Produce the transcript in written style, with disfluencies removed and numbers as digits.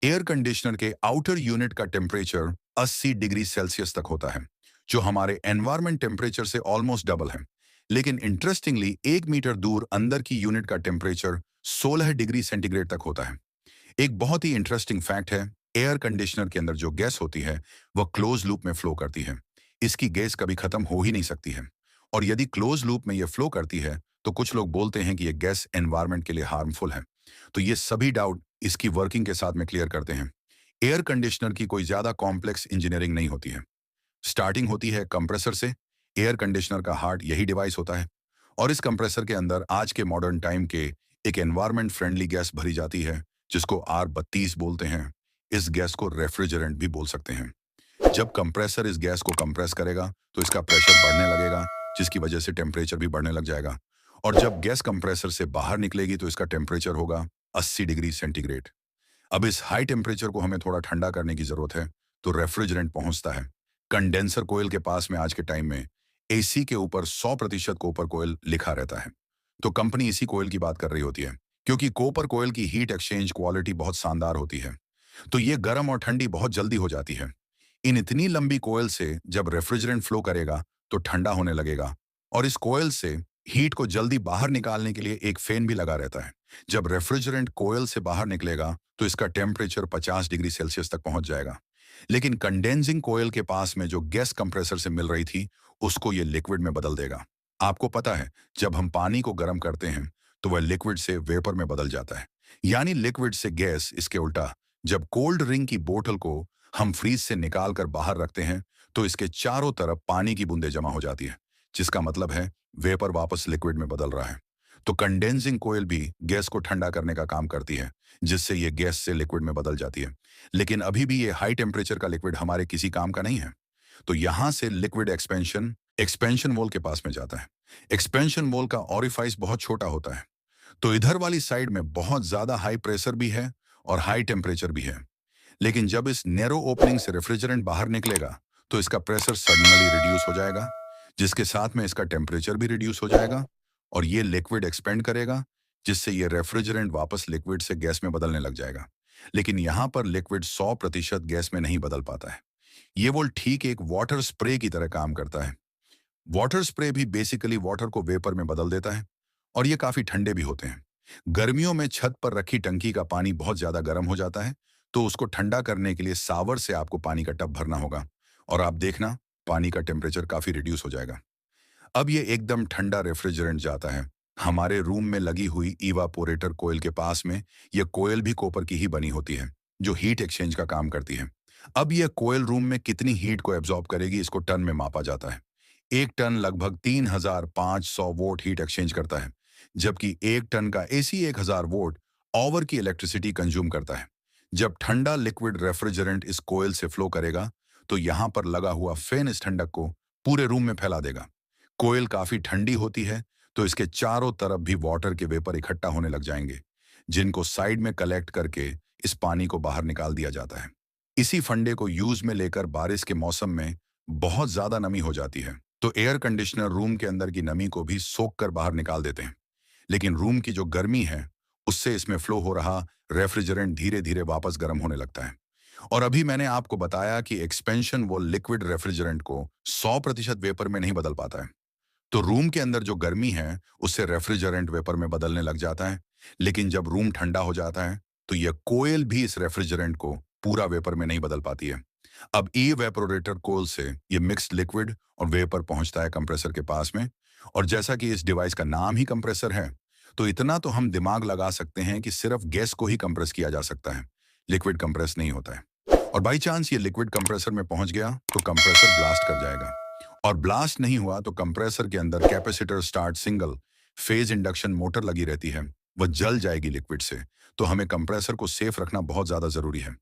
Air conditioner के outer unit का temperature 80 degree Celsius तक होता है, जो हमारे एनवायरमेंट टेम्परेचर से ऑलमोस्ट डबल है। लेकिन इंटरेस्टिंगली 1 मीटर दूर अंदर की यूनिट का टेम्परेचर 16 डिग्री सेंटीग्रेड तक होता है। एक बहुत ही इंटरेस्टिंग फैक्ट है, एयर कंडीशनर के अंदर जो गैस होती है वह क्लोज लूप में फ्लो करती है। इसकी गैस कभी खत्म हो ही नहीं सकती है। और यदि क्लोज लूप में यह फ्लो करती है तो कुछ लोग बोलते हैं कि यह गैस एनवायरमेंट के लिए हार्मफुल है। तो ये सभी डाउट इसकी वर्किंग के साथ में क्लियर करते हैं। एयर कंडीशनर की कोई ज्यादा कॉम्प्लेक्स इंजीनियरिंग नहीं होती है। स्टार्टिंग होती है कंप्रेसर से। एयर कंडीशनर का हार्ट यही डिवाइस होता है। और इस कंप्रेसर के अंदर आज के मॉडर्न टाइम के एक एनवायरमेंट फ्रेंडली गैस भरी जाती है, जिसको R32 बोलते हैं। इस गैस को रेफ्रिजरेंट भी बोल सकते हैं। जब कंप्रेसर इस गैस को कंप्रेस करेगा तो इसका प्रेशर बढ़ने लगेगा, जिसकी वजह से टेम्परेचर भी बढ़ने लग जाएगा। और जब गैस कंप्रेसर से बाहर निकलेगी तो इसका टेम्परेचर होगा 80 डिग्री सेंटीग्रेड। अब इस हाई टेम्परेचर को हमें थोड़ा ठंडा करने की जरूरत है, तो रेफ्रिजरेंट पहुंचता है। कंडेंसर कोयल के पास में आज के टाइम में एसी के ऊपर 100% कोपर कोयल लिखा रहता है। तो कंपनी इसी कोयल की बात कर रही होती है, क्योंकि कोपर कोयल की हीट एक्सचेंज क्वालिटी बहुत शानदार होती है। तो ये गर्म और ठंडी बहुत जल्दी हो जाती है। इन इतनी लंबी कोयल से जब रेफ्रिजरेंट फ्लो करेगा तो ठंडा होने लगेगा। और इस कोयल से हीट को जल्दी बाहर निकालने के लिए एक फैन भी लगा रहता है। जब रेफ्रिजरेंट कोयल से बाहर निकलेगा तो इसका टेम्परेचर 50 डिग्री सेल्सियस तक पहुंच जाएगा। लेकिन कंडेंसिंग कोयल के पास में जो गैस कंप्रेसर से मिल रही थी, उसको ये लिक्विड में बदल देगा। आपको पता है, जब हम पानी को गर्म करते हैं तो वह लिक्विड से वेपर में बदल जाता है, यानी लिक्विड से गैस। इसके उल्टा, जब कोल्ड ड्रिंक की बोतल को हम फ्रीज से निकाल कर बाहर रखते हैं तो इसके चारों तरफ पानी की बूंदें जमा हो जाती है, जिसका मतलब है वेपर वापस लिक्विड में बदल रहा है। तो कंडेंसिंग कोयल भी गैस को ठंडा करने का काम करती है, जिससे ये गैस से लिक्विड में बदल जाती है। लेकिन अभी भी ये हाई टेम्परेचर का लिक्विड हमारे किसी काम का नहीं है। तो यहां से लिक्विड एक्सपेंशन एक्सपेंशन वॉल के पास में जाता है। एक्सपेंशन वॉल का ऑरिफाइस बहुत छोटा होता है। तो इधर वाली साइड में बहुत ज्यादा हाई प्रेशर भी है और हाई टेम्परेचर भी है। लेकिन जब इस नैरो ओपनिंग से रेफ्रिजरेंट बाहर निकलेगा तो इसका प्रेशर सडनली रिड्यूस हो जाएगा, जिसके साथ में इसका टेम्परेचर भी रिड्यूस हो जाएगा। और ये लिक्विड एक्सपेंड करेगा, जिससे ये रेफ्रिजरेंट वापस लिक्विड से गैस में बदलने लग जाएगा। लेकिन यहाँ पर लिक्विड 100% गैस में नहीं बदल पाता है। ये वो ठीक एक वाटर स्प्रे की तरह काम करता है। वाटर स्प्रे भी बेसिकली वाटर को वेपर में बदल देता है। और ये काफी ठंडे भी होते हैं। गर्मियों में छत पर रखी टंकी का पानी बहुत ज्यादा गर्म हो जाता है, तो उसको ठंडा करने के लिए सावर से आपको पानी का टब भरना होगा। और आप देखना, पानी का टेम्परेचर काफी रिड्यूस हो जाएगा। अब ये एकदम ठंडा रेफ्रिजरेंट जाता है हमारे रूम में लगी हुई इवापोरेटर कोयल के पास में। यह कोयल भी कॉपर की ही बनी होती है, जो हीट एक्सचेंज का काम करती है। अब यह कोयल रूम में कितनी हीट को एब्जॉर्ब करेगी, इसको टन में मापा जाता है। 1 टन लगभग 3500 वोट हीट एक्सचेंज करता है, जबकि 1 टन का एसी 1000 वोट ओवर की इलेक्ट्रिसिटी कंज्यूम करता है। जब ठंडा लिक्विड रेफ्रिजरेंट इस कोयल से फ्लो करेगा तो यहाँ पर लगा हुआ फैन इस ठंडक को पूरे रूम में फैला देगा। कोयल काफी ठंडी होती है, तो इसके चारों तरफ भी वाटर के वेपर इकट्ठा होने लग जाएंगे, जिनको साइड में कलेक्ट करके इस पानी को बाहर निकाल दिया जाता है। इसी फंडे को यूज में लेकर बारिश के मौसम में बहुत ज्यादा नमी हो जाती है, तो एयर कंडीशनर रूम के अंदर की नमी को भी सोख कर बाहर निकाल देते हैं। लेकिन रूम की जो गर्मी है, उससे इसमें फ्लो हो रहा रेफ्रिजरेंट धीरे धीरे वापस गर्म होने लगता है। और अभी मैंने आपको बताया कि एक्सपेंशन वो लिक्विड रेफ्रिजरेंट को 100% वेपर में नहीं बदल पाता है। तो रूम के अंदर जो गर्मी है उससे रेफ्रिजरेंट वेपर में बदलने लग जाता है। लेकिन जब रूम ठंडा हो जाता है तो यह कोयल भी इस रेफ्रिजरेंट को पूरा वेपर में नहीं बदल पाती है। अब इवेपोरेटर कोल से ये मिक्स्ड लिक्विड और वेपर पहुंचता है कंप्रेसर के पास में। और जैसा कि इस डिवाइस का नाम ही कंप्रेसर है, तो इतना तो हम दिमाग लगा सकते हैं कि सिर्फ गैस को ही कंप्रेस किया जा सकता है, लिक्विड कंप्रेस नहीं होता है। और बाई चांस ये लिक्विड कंप्रेसर में पहुंच गया तो कंप्रेसर ब्लास्ट कर जाएगा। और ब्लास्ट नहीं हुआ तो कंप्रेसर के अंदर capacitor start single phase induction motor लगी रहती है, वह जल जाएगी लिक्विड से। तो हमें कंप्रेसर को सेफ रखना बहुत ज्यादा जरूरी है।